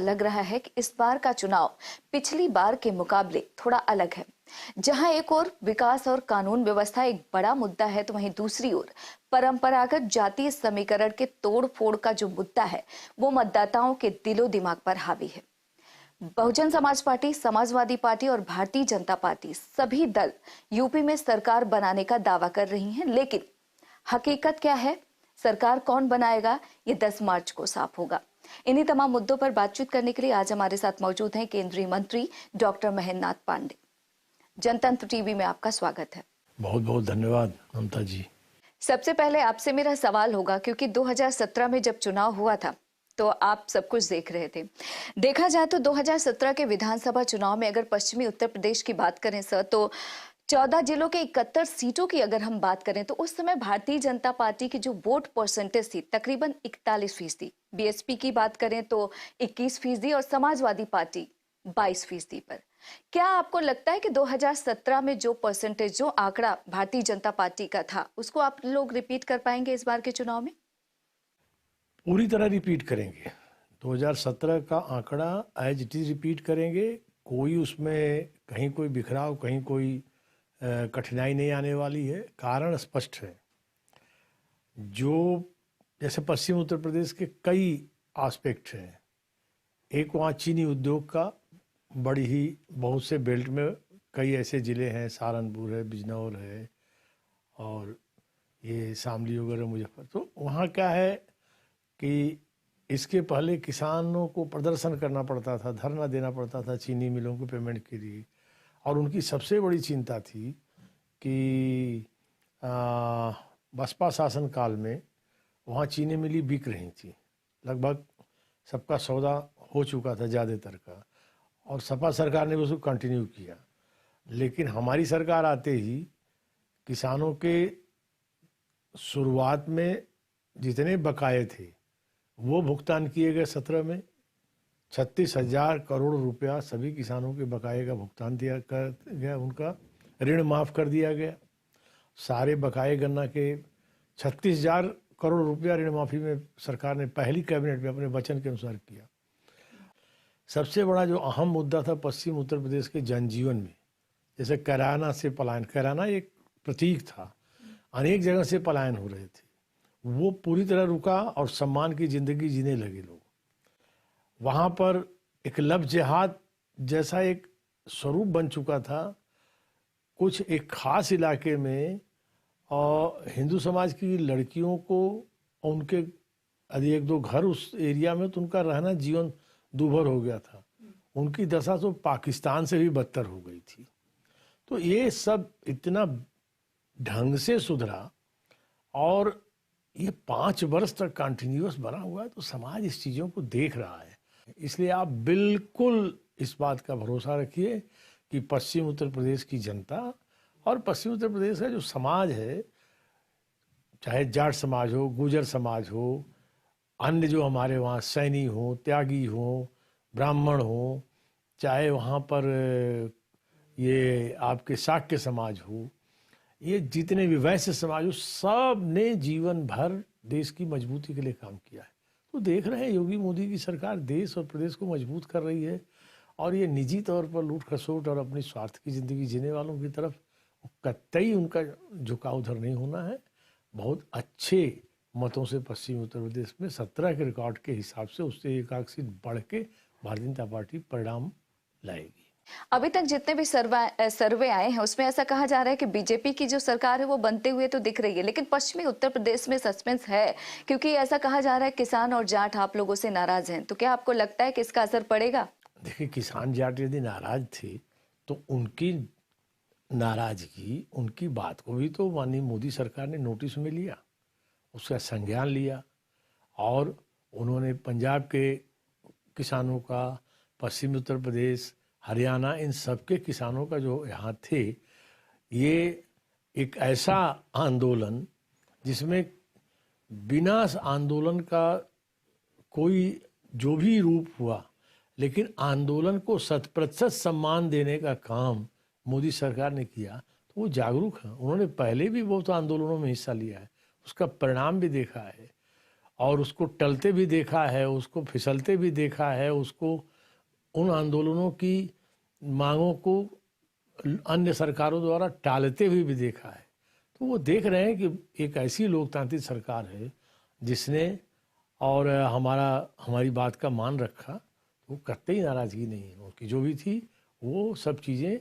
लग रहा है कि इस बार का चुनाव पिछली बार के मुकाबले थोड़ा अलग है। जहां एक ओर विकास और कानून व्यवस्था एक बड़ा मुद्दा है, तो वहीं दूसरी ओर परंपरागत जातीय समीकरण के तोड़-फोड़ का जो मुद्दा है, वो मतदाताओं के दिलो दिमाग पर हावी है। बहुजन समाज पार्टी, समाजवादी पार्टी और भारतीय जनता पार्टी सभी दल यूपी में सरकार बनाने का दावा कर रही हैं, लेकिन हकीकत क्या है, सरकार कौन बनाएगा, ये 10 मार्च को साफ होगा। इन्हीं तमाम मुद्दों पर बातचीत करने के लिए आज हमारे साथ मौजूद हैं केंद्रीय मंत्री डॉक्टर महेंद्र नाथ पांडे। जनतंत्र टीवी में आपका स्वागत है। बहुत बहुत धन्यवाद ममता जी। सबसे पहले आपसे मेरा सवाल होगा, क्योंकि 2017 में जब चुनाव हुआ था तो आप सब कुछ देख रहे थे। देखा जाए तो 2017 के विधानसभा चुनाव में अगर पश्चिमी उत्तर प्रदेश की बात करें सर, तो 14 जिलों के 71 सीटों की अगर हम बात करें तो उस समय भारतीय जनता पार्टी की जो वोट परसेंटेज थी तकरीबन 41%। बीएसपी की बात करें तो 21% और समाजवादी पार्टी 22% पर। क्या आपको लगता है कि 2017 में जो परसेंटेज, जो आंकड़ा भारतीय जनता पार्टी का था, उसको आप लोग रिपीट कर पाएंगे इस बार के चुनाव में? पूरी तरह रिपीट करेंगे। 2017 का आंकड़ा एज इट इज रिपीट करेंगे। कोई उसमें कहीं कोई बिखराव, कहीं कोई कठिनाई नहीं आने वाली है। कारण स्पष्ट है। जो जैसे पश्चिम उत्तर प्रदेश के कई एस्पेक्ट हैं। एक वहाँ चीनी उद्योग का बड़ी ही बहुत से बेल्ट में कई ऐसे ज़िले हैं, सहारनपुर है, बिजनौर है और ये शामली वगैरह, मुजफ्फर। तो वहाँ क्या है कि इसके पहले किसानों को प्रदर्शन करना पड़ता था, धरना देना पड़ता था चीनी मिलों को पेमेंट के लिए। और उनकी सबसे बड़ी चिंता थी कि बसपा शासन काल में वहाँ चीनी मिली बिक रही थी। लगभग सबका सौदा हो चुका था ज़्यादातर का, और सपा सरकार ने उसको कंटिन्यू किया। लेकिन हमारी सरकार आते ही किसानों के शुरुआत में जितने बकाये थे वो भुगतान किए गए। 17 में 36,000 करोड़ रुपया सभी किसानों के बकाये का भुगतान दिया कर गया, उनका ऋण माफ़ कर दिया गया। सारे बकाये गन्ना के 36,000 करोड़ रुपया ऋण माफ़ी में सरकार ने पहली कैबिनेट में अपने वचन के अनुसार किया। सबसे बड़ा जो अहम मुद्दा था पश्चिम उत्तर प्रदेश के जनजीवन में, जैसे कैराना से पलायन, कैराना एक प्रतीक था, अनेक जगह से पलायन हो रहे थे, वो पूरी तरह रुका और सम्मान की ज़िंदगी जीने लगे लोग। वहाँ पर एक लव जिहाद जैसा एक स्वरूप बन चुका था। कुछ एक ख़ास इलाके में और हिंदू समाज की लड़कियों को, उनके यदि एक दो घर उस एरिया में, तो उनका रहना जीवन दूभर हो गया था। उनकी दशा तो पाकिस्तान से भी बदतर हो गई थी। तो ये सब इतना ढंग से सुधरा और ये 5 वर्ष तक कंटिन्यूअस बना हुआ है। तो समाज इस चीज़ों को देख रहा है। इसलिए आप बिल्कुल इस बात का भरोसा रखिए कि पश्चिम उत्तर प्रदेश की जनता और पश्चिम उत्तर प्रदेश का जो समाज है, चाहे जाट समाज हो, गुर्जर समाज हो, अन्य जो हमारे वहाँ सैनी हो, त्यागी हो, ब्राह्मण हो, चाहे वहाँ पर ये आपके शाक्य समाज हो, ये जितने भी वैश्य समाज हो, सब ने जीवन भर देश की मजबूती के लिए काम किया है। तो देख रहे हैं योगी मोदी की सरकार देश और प्रदेश को मजबूत कर रही है। और ये निजी तौर पर लूट खसोट और अपनी स्वार्थ की ज़िंदगी जीने वालों की तरफ कतई उनका झुकाव उधर नहीं होना है। बहुत अच्छे मतों से पश्चिमी उत्तर प्रदेश में 17 के रिकॉर्ड के हिसाब से उससे 1 सीट बढ़ के भारतीय जनता पार्टी परिणाम लाएगी। अभी तक जितने भी सर्वे आए हैं उसमें ऐसा कहा जा रहा है कि बीजेपी की जो सरकार है वो बनते हुए तो दिख रही है, लेकिन पश्चिमी उत्तर प्रदेश में सस्पेंस है, क्योंकि ऐसा कहा जा रहा है किसान और जाट आप लोगों से नाराज हैं। तो क्या आपको लगता है कि इसका असर पड़ेगा? देखिए, किसान जाट यदि नाराज थे तो उनकी नाराजगी, उनकी बात को भी तो माननीय मोदी सरकार ने नोटिस में लिया, उसका संज्ञान लिया। और उन्होंने पंजाब के किसानों का, पश्चिम उत्तर प्रदेश, हरियाणा, इन सब के किसानों का जो यहाँ थे, ये एक ऐसा आंदोलन जिसमें बिना आंदोलन का कोई जो भी रूप हुआ, लेकिन आंदोलन को 100% सम्मान देने का काम मोदी सरकार ने किया। तो वो जागरूक हैं। उन्होंने पहले भी बहुत आंदोलनों में हिस्सा लिया है, उसका परिणाम भी देखा है। और उसको टलते भी देखा है, उसको फिसलते भी देखा है, उसको उन आंदोलनों की मांगों को अन्य सरकारों द्वारा टालते हुए भी देखा है। तो वो देख रहे हैं कि एक ऐसी लोकतांत्रिक सरकार है जिसने और हमारी बात का मान रखा। वो कतई नाराजगी नहीं है उनकी, जो भी थी वो सब चीज़ें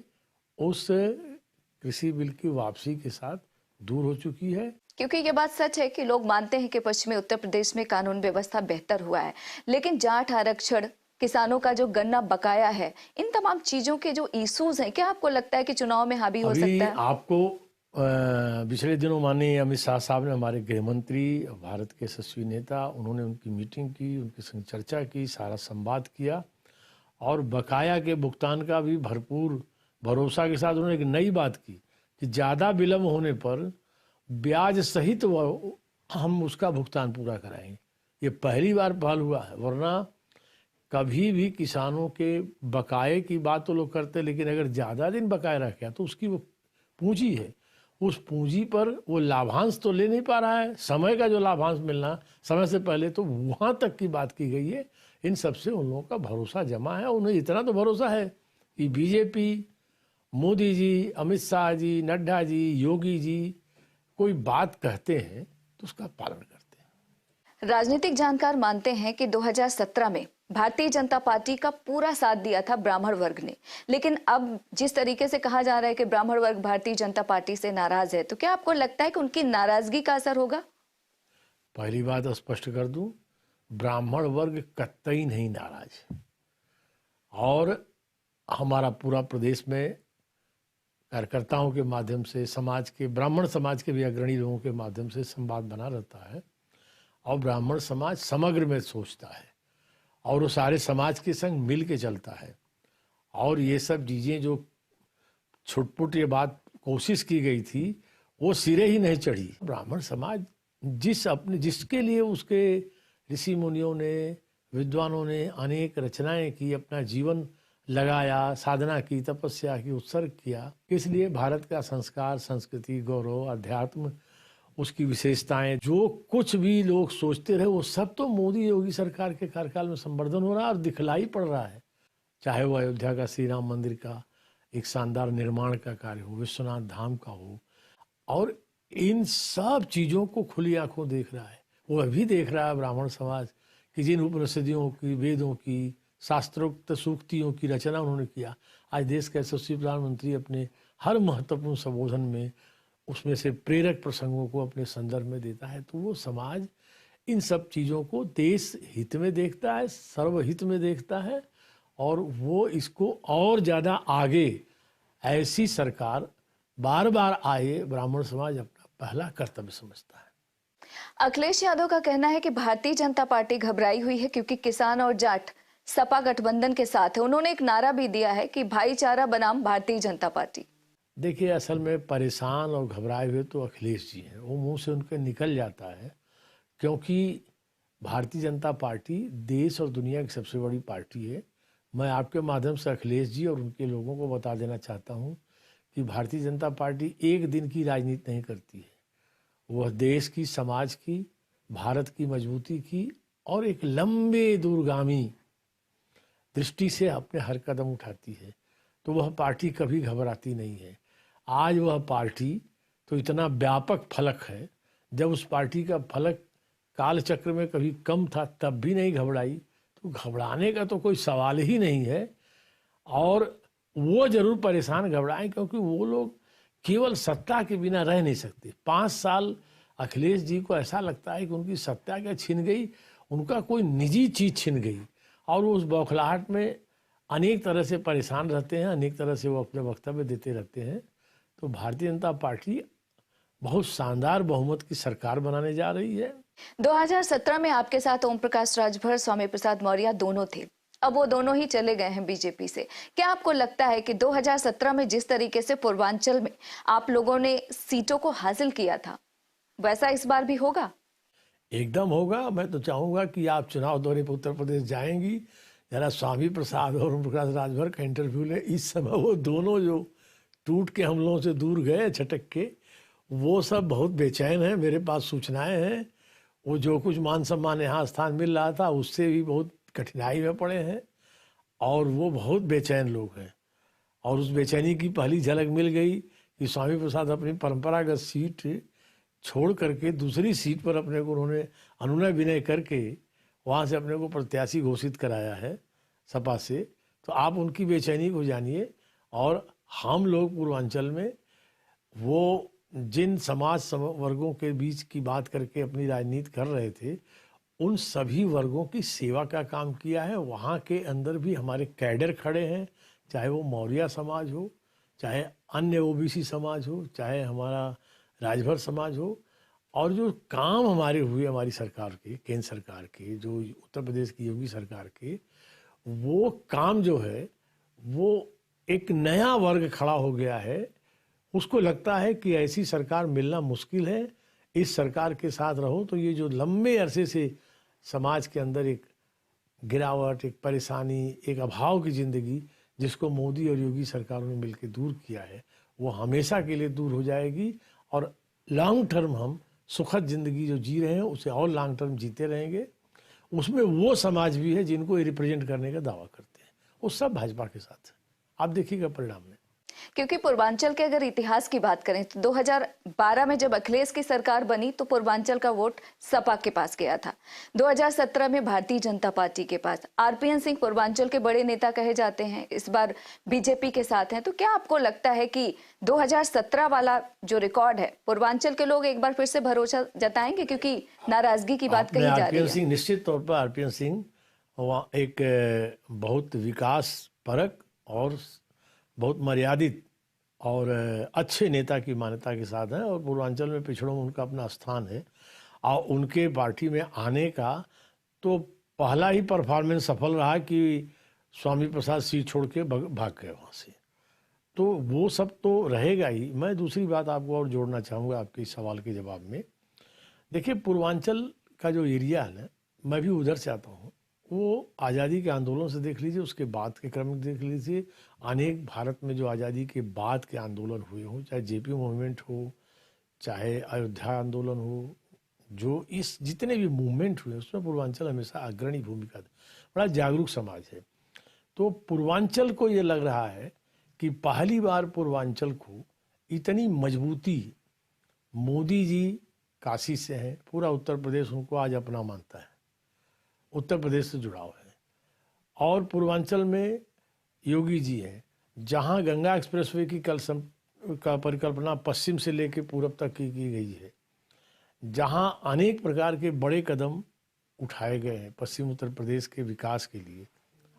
उस कृषि बिल की वापसी के साथ दूर हो चुकी है। क्योंकि ये बात सच है कि लोग मानते हैं कि पश्चिमी उत्तर प्रदेश में कानून व्यवस्था बेहतर हुआ है, लेकिन जाट आरक्षण, किसानों का जो गन्ना बकाया है, इन तमाम चीजों के जो इश्यूज हैं, क्या आपको लगता है कि चुनाव में हावी हो अभी सकता है? आपको पिछले दिनों माननीय अमित शाह साहब ने, हमारे गृह मंत्री, भारत के यशस्वी नेता, उन्होंने उनकी मीटिंग की, उनके संग चर्चा की, सारा संवाद किया और बकाया के भुगतान का भी भरपूर भरोसा के साथ उन्होंने एक नई बात की कि ज़्यादा विलम्ब होने पर ब्याज सहित हम उसका भुगतान पूरा कराएंगे। ये पहली बार पहल हुआ है, वरना कभी भी किसानों के बकाये की बात तो लोग करते, लेकिन अगर ज़्यादा दिन बकाया रह गया तो उसकी वो पूंजी है, उस पूंजी पर वो लाभांश तो ले नहीं पा रहा है। समय का जो लाभांश मिलना समय से पहले, तो वहाँ तक की बात की गई है। इन सबसे उन लोगों का भरोसा जमा है। उन्हें इतना तो भरोसा है कि बीजेपी, मोदी जी, अमित शाह जी, नड्डा जी, योगी जी कोई बात कहते हैं तो उसका पालन करते हैं। राजनीतिक जानकार मानते हैं कि 2017 में भारतीय जनता पार्टी का पूरा साथ दिया था ब्राह्मण वर्ग ने, लेकिन अब जिस तरीके से कहा जा रहा है कि ब्राह्मण वर्ग भारतीय जनता पार्टी से नाराज है, तो क्या आपको लगता है कि उनकी नाराजगी का असर होगा? पहली बात स्पष्ट कर दूं, ब्राह्मण वर्ग कतई नहीं नाराज, और हमारा पूरा प्रदेश में कार्यकर्ताओं के माध्यम से, समाज के, ब्राह्मण समाज के भी अग्रणी लोगों के माध्यम से संवाद बना रहता है। और ब्राह्मण समाज समग्र में सोचता है और वो सारे समाज के संग मिल के चलता है। और ये सब चीज़ें जो छुटपुट ये बात कोशिश की गई थी, वो सिरे ही नहीं चढ़ी। ब्राह्मण समाज जिसके लिए उसके ऋषि मुनियों ने, विद्वानों ने अनेक रचनाएं की, अपना जीवन लगाया, साधना की, तपस्या की, उत्सर्ग किया, इसलिए भारत का संस्कार, संस्कृति, गौरव, अध्यात्म, उसकी विशेषताएं, जो कुछ भी लोग सोचते रहे, वो सब तो मोदी योगी सरकार के कार्यकाल में संवर्धन हो रहा है और दिखलाई पड़ रहा है। चाहे वो अयोध्या का श्री राम मंदिर का एक शानदार निर्माण का कार्य हो, विश्वनाथ धाम का हो, और इन सब चीज़ों को खुली आंखों देख रहा है। वो अभी देख रहा है ब्राह्मण समाज कि जिन उपनिषदों की, वेदों की, शास्त्रोक्त सूक्तियों की रचना उन्होंने किया, आज देश के यशस्वी प्रधानमंत्री अपने हर महत्वपूर्ण संबोधन में उसमें से प्रेरक प्रसंगों को अपने संदर्भ में देता है। तो वो समाज इन सब चीज़ों को देश हित में देखता है, सर्वहित में देखता है, और वो इसको और ज़्यादा आगे ऐसी सरकार बार बार आए, ब्राह्मण समाज अपना पहला कर्तव्य समझता है। अखिलेश यादव का कहना है कि भारतीय जनता पार्टी घबराई हुई है क्योंकि किसान और जाट सपा गठबंधन के साथ है। उन्होंने एक नारा भी दिया है कि भाईचारा बनाम भारतीय जनता पार्टी। देखिए, असल में परेशान और घबराए हुए तो अखिलेश जी हैं, वो मुंह से उनके निकल जाता है, क्योंकि भारतीय जनता पार्टी देश और दुनिया की सबसे बड़ी पार्टी है। मैं आपके माध्यम से अखिलेश जी और उनके लोगों को बता देना चाहता हूं कि भारतीय जनता पार्टी एक दिन की राजनीति नहीं करती है। वह देश की, समाज की, भारत की मजबूती की और एक लंबे दूरगामी दृष्टि से अपने हर कदम उठाती है। तो वह पार्टी कभी घबराती नहीं है। आज वह पार्टी तो इतना व्यापक फलक है, जब उस पार्टी का फलक काल चक्र में कभी कम था तब भी नहीं घबराई, तो घबराने का तो कोई सवाल ही नहीं है। और वो जरूर परेशान घबराएं, क्योंकि वो लोग केवल सत्ता के बिना रह नहीं सकते। 5 साल अखिलेश जी को ऐसा लगता है कि उनकी सत्ता क्या छिन गई, उनका कोई निजी चीज छिन गई, और वो उस बौखलाहट में अनेक तरह से परेशान रहते हैं, अनेक तरह से वो अपने वक्तव्य देते रहते हैं। तो भारतीय जनता पार्टी बहुत शानदार बहुमत की सरकार बनाने जा रही है। 2017 में आपके साथ ओम प्रकाश राजभर, स्वामी प्रसाद मौर्य दोनों थे। अब वो दोनों ही चले गए हैं बीजेपी से। क्या आपको लगता है कि 2017 में जिस तरीके से पूर्वांचल में आप लोगों ने सीटों को हासिल किया था, वैसा इस बार भी होगा? एकदम होगा। मैं तो चाहूंगा कि आप चुनाव दौरे पर उत्तर प्रदेश जाएंगी, जरा स्वामी प्रसाद और ओम प्रकाश राजभर का इंटरव्यू लें। इस समय वो दोनों जो टूट के हम लोगों से दूर गए, छटक के, वो सब बहुत बेचैन हैं। मेरे पास सूचनाएं हैं, वो जो कुछ मान सम्मान यहाँ स्थान मिल रहा था उससे भी बहुत कठिनाई में पड़े हैं और वो बहुत बेचैन लोग हैं। और उस बेचैनी की पहली झलक मिल गई कि स्वामी प्रसाद अपनी परंपरागत सीट छोड़ करके दूसरी सीट पर अपने को उन्होंने अनुनय विनय करके वहाँ से अपने को प्रत्याशी घोषित कराया है सपा से। तो आप उनकी बेचैनी को जानिए। और हम लोग पूर्वांचल में वो जिन समाज वर्गों के बीच की बात करके अपनी राजनीति कर रहे थे उन सभी वर्गों की सेवा का काम किया है। वहाँ के अंदर भी हमारे कैडर खड़े हैं, चाहे वो मौर्य समाज हो, चाहे अन्य ओबीसी समाज हो, चाहे हमारा राजभर समाज हो। और जो काम हमारे हुए हमारी सरकार के, केंद्र सरकार के, जो उत्तर प्रदेश की योगी सरकार के, वो काम जो है वो एक नया वर्ग खड़ा हो गया है। उसको लगता है कि ऐसी सरकार मिलना मुश्किल है, इस सरकार के साथ रहो तो ये जो लंबे अरसे से समाज के अंदर एक गिरावट, एक परेशानी, एक अभाव की जिंदगी जिसको मोदी और योगी सरकारों ने मिलकर दूर किया है वो हमेशा के लिए दूर हो जाएगी। और लॉन्ग टर्म हम सुखद जिंदगी जो जी रहे हैं उसे और लॉन्ग टर्म जीते रहेंगे। उसमें वो समाज भी है जिनको ये रिप्रेजेंट करने का दावा करते हैं, वो सब भाजपा के साथ है। आप देखिएगा परिणाम में। क्योंकि पूर्वांचल के अगर इतिहास की बात करें तो 2012 में जब अखिलेश की सरकार बनी तो पूर्वांचल का वोट सपा के पास गया था। 2017 में भारतीय जनता पार्टी के पास। आरपीएन सिंह पूर्वांचल के बड़े नेता कहे जाते हैं, इस बार बीजेपी के साथ हैं। तो क्या आपको लगता है कि 2017 वाला जो रिकॉर्ड है पूर्वांचल के लोग एक बार फिर से भरोसा जताएंगे, क्योंकि नाराजगी की बात कही जा रही है? निश्चित तौर पर आरपीएन सिंह एक बहुत विकास परक और बहुत मर्यादित और अच्छे नेता की मान्यता के साथ है और पूर्वांचल में पिछड़ों में उनका अपना स्थान है। और उनके पार्टी में आने का तो पहला ही परफॉर्मेंस सफल रहा कि स्वामी प्रसाद सीट छोड़ के भाग गए वहाँ से। तो वो सब तो रहेगा ही। मैं दूसरी बात आपको और जोड़ना चाहूँगा आपके इस सवाल के जवाब में। देखिए, पूर्वांचल का जो एरिया है ना, मैं भी उधर से आता हूँ। वो आज़ादी के आंदोलन से देख लीजिए, उसके बाद के क्रम में देख लीजिए, अनेक भारत में जो आज़ादी के बाद के आंदोलन हुए हों, चाहे जेपी मूवमेंट हो, चाहे अयोध्या आंदोलन हो, जो इस जितने भी मूवमेंट हुए उसमें पूर्वांचल हमेशा अग्रणी भूमिका, बड़ा जागरूक समाज है। तो पूर्वांचल को ये लग रहा है कि पहली बार पूर्वांचल को इतनी मजबूती, मोदी जी काशी से हैं, पूरा उत्तर प्रदेश उनको आज अपना मानता है, उत्तर प्रदेश से जुड़ाव है। और पूर्वांचल में योगी जी हैं, जहां गंगा एक्सप्रेसवे की का परिकल्पना पश्चिम से लेकर पूरब तक की गई है, जहां अनेक प्रकार के बड़े कदम उठाए गए हैं पश्चिम उत्तर प्रदेश के विकास के लिए।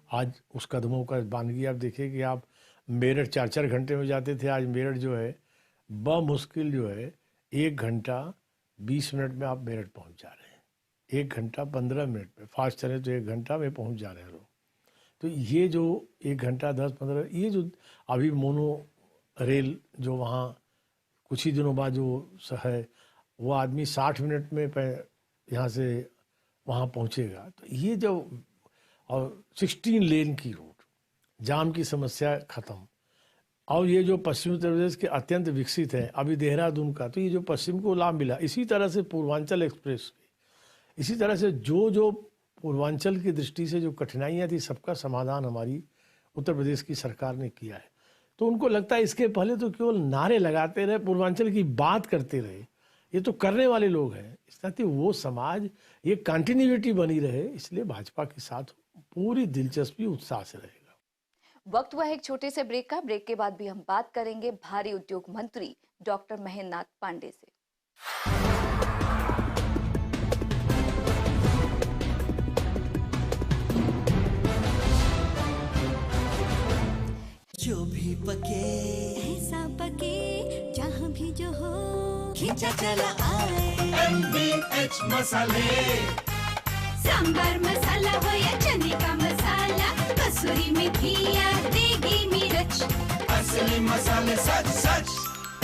आज उस कदमों का बानगी आप देखिए कि आप मेरठ 4-4 घंटे में जाते थे, आज मेरठ जो है बमुश्किल जो है 1 घंटा 20 मिनट में आप मेरठ पहुंच जा रहे हैं। 1 घंटा 15 मिनट में, फास्ट चले तो 1 घंटा में पहुंच जा रहे हैं लोग। तो ये जो 1 घंटा 10-15, ये जो अभी मोनो रेल जो वहाँ कुछ ही दिनों बाद जो है, वो आदमी 60 मिनट में यहाँ से वहाँ पहुँचेगा। तो ये जो, और 16 लेन की रोड, जाम की समस्या खत्म। और ये जो पश्चिम उत्तर प्रदेश के अत्यंत विकसित है अभी देहरादून का, तो ये जो पश्चिम को लाभ मिला, इसी तरह से पूर्वांचल एक्सप्रेस, इसी तरह से जो पूर्वांचल की दृष्टि से जो कठिनाइयाँ थी, सबका समाधान हमारी उत्तर प्रदेश की सरकार ने किया है। तो उनको लगता है इसके पहले तो केवल नारे लगाते रहे, पूर्वांचल की बात करते रहे, ये तो करने वाले लोग हैं। इस तरह वो समाज, ये कंटिन्यूटी बनी रहे, इसलिए भाजपा के साथ पूरी दिलचस्पी उत्साह से रहेगा। वक्त हुआ है एक छोटे से ब्रेक का। ब्रेक के बाद भी हम बात करेंगे भारी उद्योग मंत्री डॉक्टर महेंद्र नाथ पांडे से। जो भी पके ऐसा पके जहाँ भी जो हो, खींचा चला आए MBH मसाले। सांबर मसाला हो या चने का मसाला, कसूरी मेथी या देगी मिर्च, असली मसाले सच सच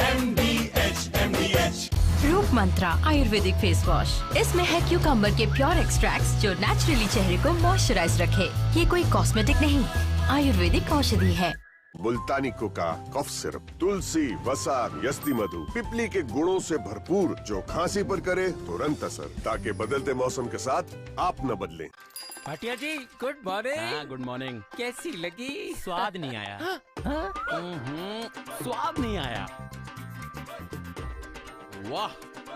MBH। रूप मंत्रा आयुर्वेदिक फेस वॉश, इसमें है क्यूकम्बर के प्योर एक्सट्रैक्ट्स जो नेचुरली चेहरे को मॉइस्चराइज रखे। ये कोई कॉस्मेटिक नहीं, आयुर्वेदिक औषधि है। मुल्तानी कोका कफ सिरप, तुलसी, वसा, यस्ती मधु, पिपली के गुणों से भरपूर, जो खांसी पर करे तुरंत असर, ताकि बदलते मौसम के साथ आप न बदलें। भाटिया जी गुड मॉर्निंग। हाँ, गुड मॉर्निंग। कैसी लगी? स्वाद नहीं आया। स्वाद नहीं आया। वाह,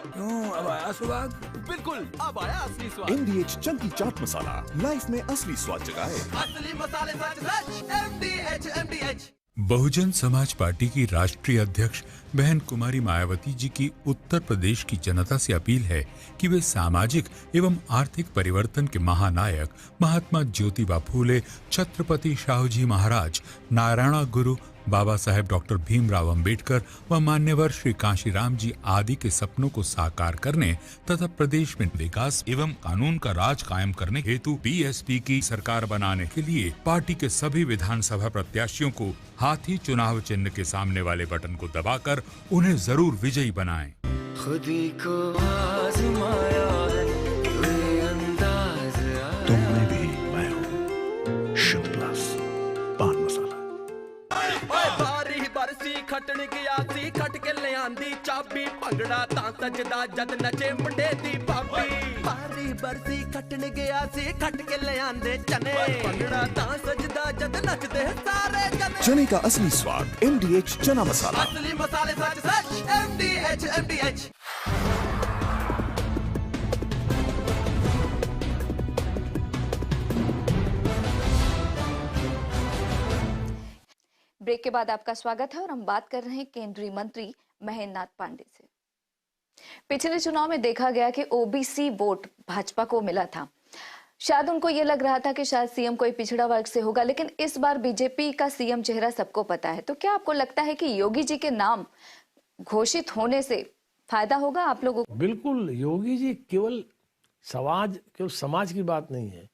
क्यों अब आया स्वाद? बिल्कुल, अब आया असली स्वाद। MDH चंकी चाट मसाला लाइफ में असली स्वाद जगाए। असली मसाले सच सच MDH MDH। Bahujan Samaj party की राष्ट्रीय अध्यक्ष बहन कुमारी मायावती जी की उत्तर प्रदेश की जनता से अपील है कि वे सामाजिक एवं आर्थिक परिवर्तन के महानायक महात्मा ज्योतिबा फूले, छत्रपति शाहूजी महाराज, नारायण गुरु, बाबा साहेब डॉक्टर भीमराव अंबेडकर व मान्यवर श्री कांशीराम जी आदि के सपनों को साकार करने तथा प्रदेश में विकास एवं कानून का राज कायम करने हेतु बीएसपी की सरकार बनाने के लिए पार्टी के सभी विधानसभा प्रत्याशियों को हाथी चुनाव चिन्ह के सामने वाले बटन को दबाकर उन्हें जरूर विजयी बनाएं। खुदी को आजमाया है, ये अंदाज तुम में भी मैं हूँ। शुभ प्लस पान मसाला। बारी बरसी खटन गया सी, खट के ले आंदी चाबी, भंगड़ा तां सजदा जद नचे मुंडे दी भाभी। बारी बरसी खटन गया सी, खट के ले आंदे चने, भंगड़ा तां सजदा जद नचदे सारे जने। चने का असली स्वाद MDH चना मसाला। असली मसाले सच सच MDH MDH। ब्रेक के बाद आपका स्वागत है और हम बात कर रहे हैं केंद्रीय मंत्री महेंद्र नाथ पांडे से। पिछले चुनाव में देखा गया कि ओबीसी वोट भाजपा को मिला था। शायद उनको ये लग रहा था कि शायद सीएम कोई पिछड़ा वर्ग से होगा, लेकिन इस बार बीजेपी का सीएम चेहरा सबको पता है। तो क्या आपको लगता है कि योगी जी के नाम घोषित होने से फायदा होगा आप लोगों को? बिल्कुल, योगी जी केवल समाज की बात नहीं है।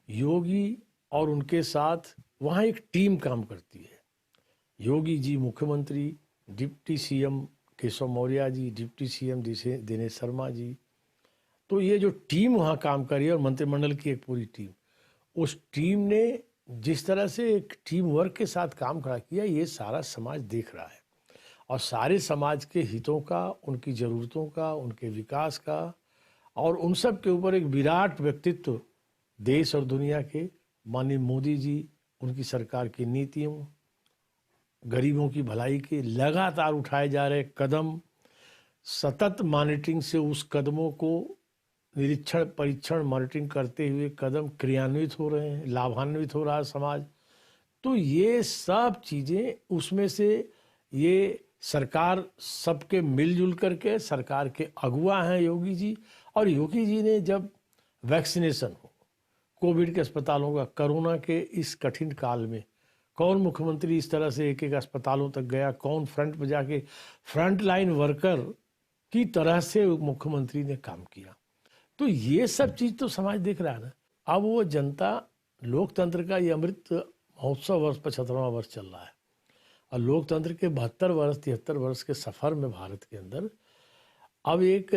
योगी और उनके साथ वहाँ एक टीम काम करती है। योगी जी मुख्यमंत्री, deputy CM Keshav Maurya ji, deputy CM Dinesh Sharma ji, तो ये जो टीम वहाँ काम कर रही है और मंत्रिमंडल की एक पूरी टीम, उस टीम ने जिस तरह से एक टीम वर्क के साथ काम खड़ा किया, ये सारा समाज देख रहा है और सारे समाज के हितों का, उनकी ज़रूरतों का, उनके विकास का और उन सब के ऊपर एक विराट व्यक्तित्व देश और दुनिया के माननीय मोदी जी, उनकी सरकार की नीतियों, गरीबों की भलाई के लगातार उठाए जा रहे कदम, सतत मॉनिटरिंग से उस कदमों को निरीक्षण, परीक्षण, मॉनिटरिंग करते हुए कदम क्रियान्वित हो रहे हैं, लाभान्वित हो रहा है समाज। तो ये सब चीज़ें उसमें से ये सरकार सबके मिलजुल करके, सरकार के अगुआ हैं योगी जी। और योगी जी ने जब वैक्सीनेशन हो, कोविड के अस्पतालों का, कोरोना के इस कठिन काल में कौन मुख्यमंत्री इस तरह से एक एक अस्पतालों तक गया, कौन फ्रंट पर जाके फ्रंट लाइन वर्कर की तरह से मुख्यमंत्री ने काम किया। तो ये सब चीज तो समाज देख रहा है ना। अब वो जनता, लोकतंत्र का ये अमृत महोत्सव वर्ष 75वां वर्ष चल रहा है और लोकतंत्र के 72 वर्ष 73 वर्ष के सफर में भारत के अंदर अब एक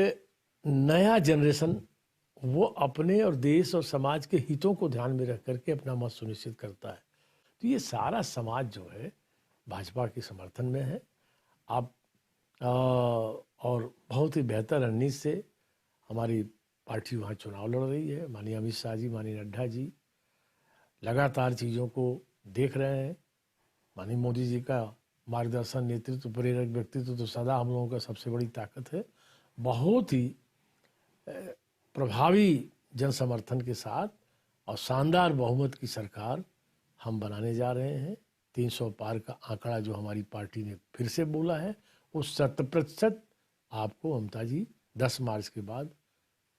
नया जनरेशन वो अपने और देश और समाज के हितों को ध्यान में रख करके अपना मत सुनिश्चित करता है। तो ये सारा समाज जो है भाजपा के समर्थन में है। आप और बहुत ही बेहतर रणनीति से हमारी पार्टी वहाँ चुनाव लड़ रही है। माननीय अमित शाह जी, माननीय नड्डा जी लगातार चीज़ों को देख रहे हैं। माननीय मोदी जी का मार्गदर्शन, नेतृत्व, प्रेरक व्यक्तित्व तो सदा हम लोगों का सबसे बड़ी ताकत है। बहुत ही प्रभावी जन समर्थन के साथ और शानदार बहुमत की सरकार हम बनाने जा रहे हैं। 300 पार का आंकड़ा जो हमारी पार्टी ने फिर से बोला है, उस 100% आपको ममता जी 10 मार्च के बाद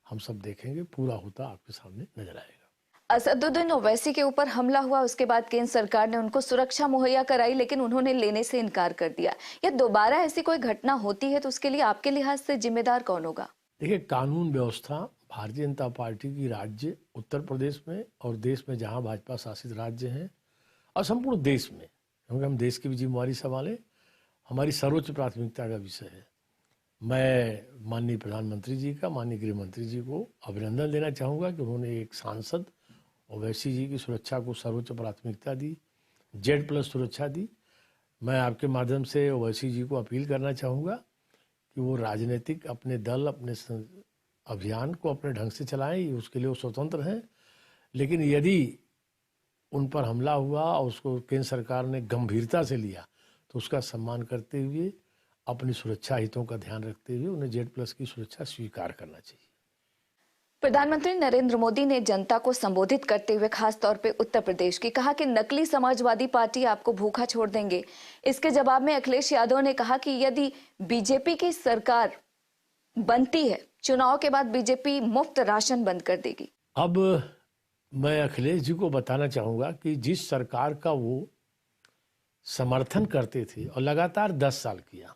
हम सब देखेंगे, पूरा होता आपके सामने नजर आएगा। असदुद्दीन ओवैसी के ऊपर हमला हुआ, उसके बाद केंद्र सरकार ने उनको सुरक्षा मुहैया कराई, लेकिन उन्होंने लेने से इनकार कर दिया। या दोबारा ऐसी कोई घटना होती है तो उसके लिए आपके लिहाज से जिम्मेदार कौन होगा? देखिए, कानून व्यवस्था भारतीय जनता पार्टी की राज्य उत्तर प्रदेश में और देश में जहां भाजपा शासित राज्य हैं और संपूर्ण देश में, क्योंकि हम देश की भी जिम्मेवारी संभालें, हमारी सर्वोच्च प्राथमिकता का विषय है। मैं माननीय प्रधानमंत्री जी का, माननीय गृह मंत्री जी को अभिनंदन देना चाहूँगा कि उन्होंने एक सांसद ओवैसी जी की सुरक्षा को सर्वोच्च प्राथमिकता दी, Z+ सुरक्षा दी। मैं आपके माध्यम से ओवैसी जी को अपील करना चाहूँगा कि वो राजनीतिक अपने दल अपने अभियान को अपने ढंग से चलाएं, उसके लिए वो स्वतंत्र हैं। लेकिन यदि उन पर हमला हुआ और उसको केंद्र सरकार ने गंभीरता से लिया तो उसका सम्मान करते हुए अपनी सुरक्षा हितों का ध्यान रखते हुए उन्हें Z+ की सुरक्षा स्वीकार करना चाहिए। प्रधानमंत्री नरेंद्र मोदी ने जनता को संबोधित करते हुए खास तौर पे उत्तर प्रदेश की कहा कि नकली समाजवादी पार्टी आपको भूखा छोड़ देंगे। इसके जवाब में अखिलेश यादव ने कहा कि यदि बीजेपी की सरकार बनती है, चुनाव के बाद बीजेपी मुफ्त राशन बंद कर देगी। अब मैं अखिलेश जी को बताना चाहूँगा कि जिस सरकार का वो समर्थन करते थे और लगातार 10 साल किया,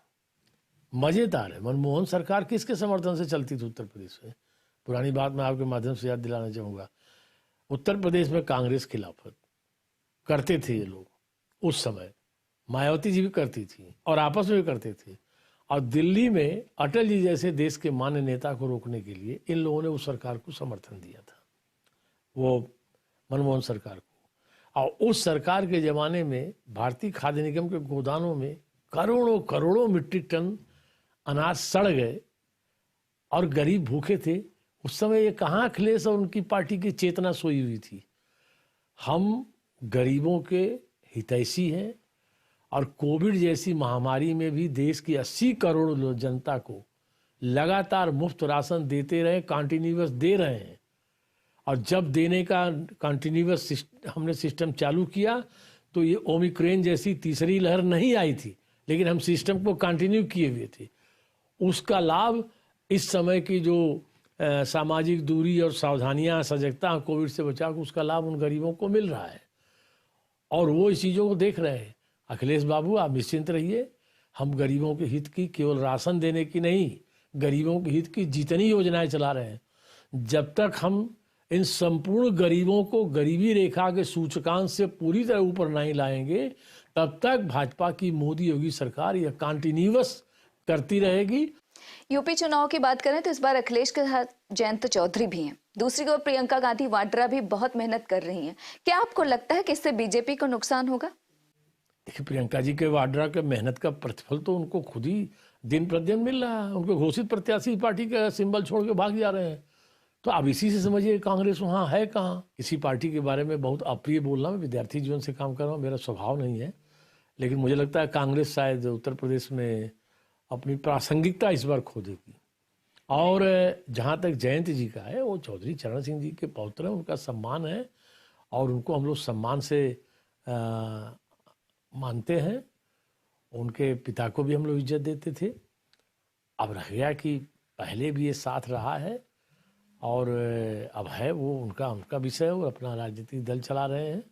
मज़ेदार है, मनमोहन सरकार किसके समर्थन से चलती थी उत्तर प्रदेश में? पुरानी बात मैं आपके माध्यम से याद दिलाना चाहूँगा। उत्तर प्रदेश में कांग्रेस खिलाफत करते थे ये लोग उस समय, मायावती जी भी करती थी और आपस में भी करते थे। और दिल्ली में अटल जी जैसे देश के मान्य नेता को रोकने के लिए इन लोगों ने उस सरकार को समर्थन दिया था, वो मनमोहन सरकार को। और उस सरकार के ज़माने में भारतीय खाद्य निगम के गोदानों में करोड़ों करोड़ों मीट्रिक टन अनाज सड़ गए और गरीब भूखे थे। उस समय ये कहाँ अखिलेश और उनकी पार्टी की चेतना सोई हुई थी? हम गरीबों के हितैषी हैं और कोविड जैसी महामारी में भी देश की 80 करोड़ जनता को लगातार मुफ्त राशन देते रहे, कंटिन्यूअस दे रहे हैं। और जब देने का कंटिन्यूअस हमने सिस्टम चालू किया तो ये ओमिक्रॉन जैसी तीसरी लहर नहीं आई थी, लेकिन हम सिस्टम को कंटिन्यू किए हुए थे। उसका लाभ इस समय की जो सामाजिक दूरी और सावधानियां, सजगता कोविड से बचाव, उसका लाभ उन गरीबों को मिल रहा है और वो इस चीज़ों को देख रहे हैं। अखिलेश बाबू, आप निश्चिंत रहिए, हम गरीबों के हित की, केवल राशन देने की नहीं, गरीबों के हित की जितनी योजनाएं चला रहे हैं, जब तक हम इन संपूर्ण गरीबों को गरीबी रेखा के सूचकांक से पूरी तरह ऊपर नहीं लाएंगे, तब तक भाजपा की मोदी योगी सरकार यह कंटिन्यूअस करती रहेगी। यूपी चुनाव की बात करें तो इस बार अखिलेश के साथ जयंत चौधरी भी हैं। दूसरी ओर प्रियंका गांधी वाड्रा भी बहुत मेहनत कर रही हैं। क्या आपको लगता है कि इससे बीजेपी को नुकसान होगा? देखिए, प्रियंका जी के वाड्रा के मेहनत का प्रतिफल तो उनको खुद ही दिन प्रतिदिन मिल रहा है। उनको घोषित प्रत्याशी पार्टी का सिंबल छोड़ के भाग जा रहे हैं। तो अब इसी से समझिए कांग्रेस वहाँ है कहाँ। किसी पार्टी के बारे में बहुत अप्रिय बोलना, मैं विद्यार्थी जीवन से काम कर रहा हूँ, मेरा स्वभाव नहीं है, लेकिन मुझे लगता है कांग्रेस शायद उत्तर प्रदेश में अपनी प्रासंगिकता इस बार खो देगी। और जहाँ तक जयंत जी का है, वो चौधरी चरण सिंह जी के पौत्र हैं, उनका सम्मान है और उनको हम लोग सम्मान से मानते हैं। उनके पिता को भी हम लोग इज्जत देते थे। अब रह गया कि पहले भी ये साथ रहा है और अब है, वो उनका विषय है, वो अपना राजनीतिक दल चला रहे हैं।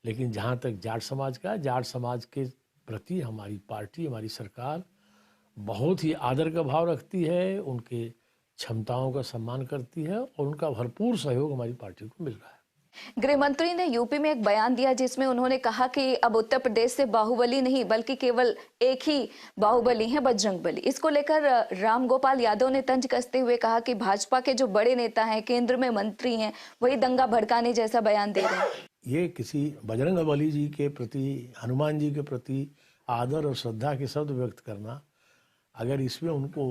लेकिन जहाँ तक जाट समाज का, जाट समाज के प्रति हमारी पार्टी, हमारी सरकार बहुत ही आदर का भाव रखती है, उनके क्षमताओं का सम्मान करती है और उनका भरपूर सहयोग हमारी पार्टी को मिल रहा है। गृह मंत्री ने यूपी में एक बयान दिया जिसमें उन्होंने कहा कि अब उत्तर प्रदेश से बाहुबली नहीं बल्कि केवल एक ही बाहुबली है, बजरंगबली। इसको लेकर रामगोपाल यादव ने तंज कसते हुए कहा कि भाजपा के जो बड़े नेता हैं, केंद्र में मंत्री हैं, वही दंगा भड़काने जैसा बयान दे रहे हैं। ये किसी बजरंगबली जी के प्रति, हनुमान जी के प्रति आदर और श्रद्धा के शब्द व्यक्त करना, अगर इसमें उनको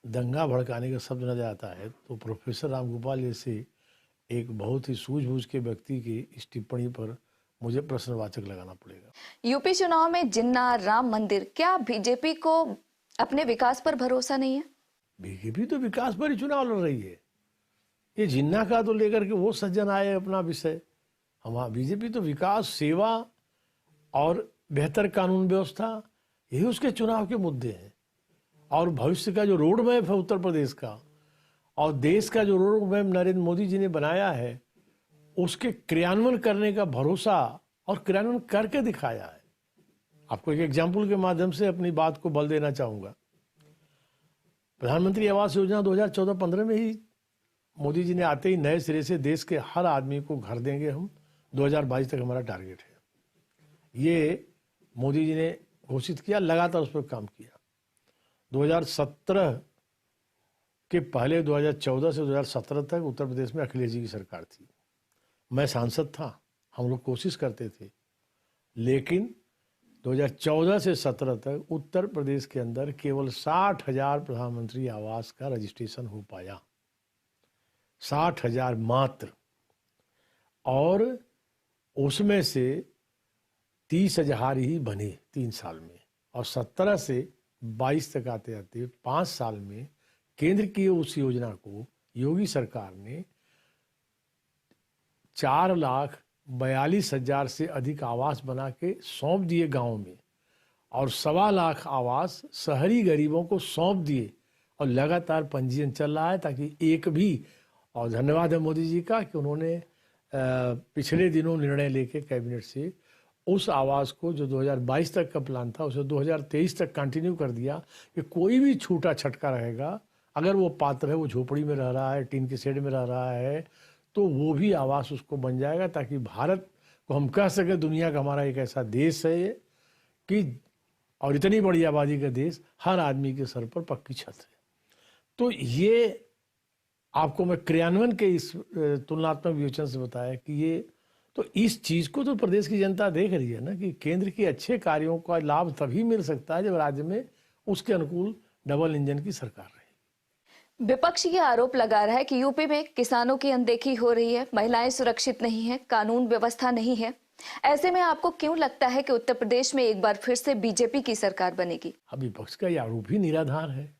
दंगा भड़काने का शब्द नजर आता है तो प्रोफेसर रामगोपाल जैसे एक बहुत ही सूझबूझ के व्यक्ति की इस टिप्पणी पर मुझे प्रश्नवाचक लगाना पड़ेगा। यूपी चुनाव में जिन्ना, राम मंदिर, क्या बीजेपी को अपने विकास पर भरोसा नहीं है? बीजेपी तो विकास पर ही चुनाव लड़ रही है। ये जिन्ना का तो लेकर के वो सज्जन आए अपना विषय। हमारा बीजेपी तो विकास, सेवा और बेहतर कानून व्यवस्था, यही उसके चुनाव के मुद्दे हैं। और भविष्य का जो रोड मैप है उत्तर प्रदेश का और देश का जो रोड मैप नरेंद्र मोदी जी ने बनाया है, उसके क्रियान्वयन करने का भरोसा और क्रियान्वयन करके दिखाया है। आपको एक एग्जाम्पल के माध्यम से अपनी बात को बल देना चाहूँगा। प्रधानमंत्री आवास योजना 2014-15 में ही मोदी जी ने आते ही नए सिरे से देश के हर आदमी को घर देंगे हम, 2022 तक हमारा टारगेट है। ये मोदी जी ने घोषित किया, लगातार उस पर काम किया। 2017 के पहले 2014 से 2017 तक उत्तर प्रदेश में अखिलेश जी की सरकार थी। मैं सांसद था, हम लोग कोशिश करते थे, लेकिन 2014 से 17 तक उत्तर प्रदेश के अंदर केवल 60,000 प्रधानमंत्री आवास का रजिस्ट्रेशन हो पाया, 60,000 मात्र। और उसमें से 30,000 ही बने 3 साल में, और 17 से 22 तक आते आते 5 साल में केंद्र की उस योजना को योगी सरकार ने 4,42,000 से अधिक आवास बना के सौंप दिए गांव में, और 1.25 लाख आवास शहरी गरीबों को सौंप दिए, और लगातार पंजीयन चल रहा है ताकि एक भी, और धन्यवाद है मोदी जी का कि उन्होंने पिछले दिनों निर्णय लेके कैबिनेट से उस आवास को जो 2022 तक का प्लान था उसे 2023 तक कंटिन्यू कर दिया कि कोई भी छूटा छटका रहेगा, अगर वो पात्र है, वो झोपड़ी में रह रहा है, टीन के शेड में रह रहा है, तो वो भी आवास उसको बन जाएगा, ताकि भारत को हम कह सके दुनिया का हमारा एक ऐसा देश है ये कि, और इतनी बड़ी आबादी का देश, हर आदमी के सर पर पक्की छत है। तो ये आपको मैं क्रियान्वयन के इस तुलनात्मक विवेचन से बताया कि ये, तो इस चीज को तो प्रदेश की जनता देख रही है ना कि केंद्र के अच्छे कार्यों का लाभ तभी मिल सकता है जब राज्य में उसके अनुकूल डबल इंजन की सरकार रहे। विपक्ष ये आरोप लगा रहा है कि यूपी में किसानों की अनदेखी हो रही है, महिलाएं सुरक्षित नहीं है, कानून व्यवस्था नहीं है। ऐसे में आपको क्यों लगता है कि उत्तर प्रदेश में एक बार फिर से बीजेपी की सरकार बनेगी? अब विपक्ष का ये आरोप ही निराधार है,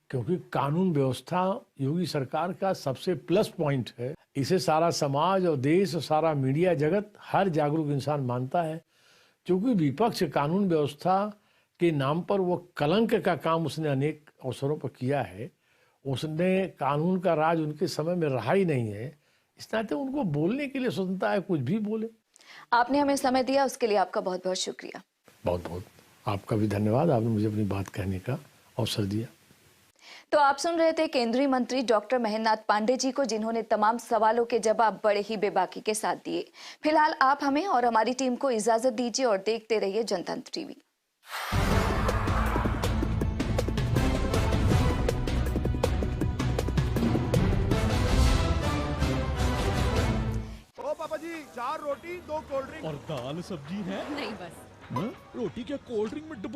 क्योंकि कानून व्यवस्था योगी सरकार का सबसे प्लस पॉइंट है। इसे सारा समाज और देश और सारा मीडिया जगत, हर जागरूक इंसान मानता है। क्योंकि विपक्ष कानून व्यवस्था के नाम पर वो कलंक का काम उसने अनेक अवसरों पर किया है। उसने कानून का राज उनके समय में रहा ही नहीं है, इस नाते उनको बोलने के लिए स्वतंत्रता है, कुछ भी बोले। आपने हमें समय दिया, उसके लिए आपका बहुत बहुत शुक्रिया। बहुत बहुत आपका भी धन्यवाद, आपने मुझे अपनी बात कहने का अवसर दिया। तो आप सुन रहे थे केंद्रीय मंत्री डॉक्टर महेंद्रनाथ पांडे जी को, जिन्होंने तमाम सवालों के जवाब बड़े ही बेबाकी के साथ दिए। फिलहाल आप हमें और हमारी टीम को इजाजत दीजिए और देखते रहिए जनतंत्र टीवी। ओ पापा जी, 4 रोटी 2 कोल्ड ड्रिंक और दाल सब्जी है? नहीं बस। रोटी क्या कोल्ड ड्रिंक में डुबो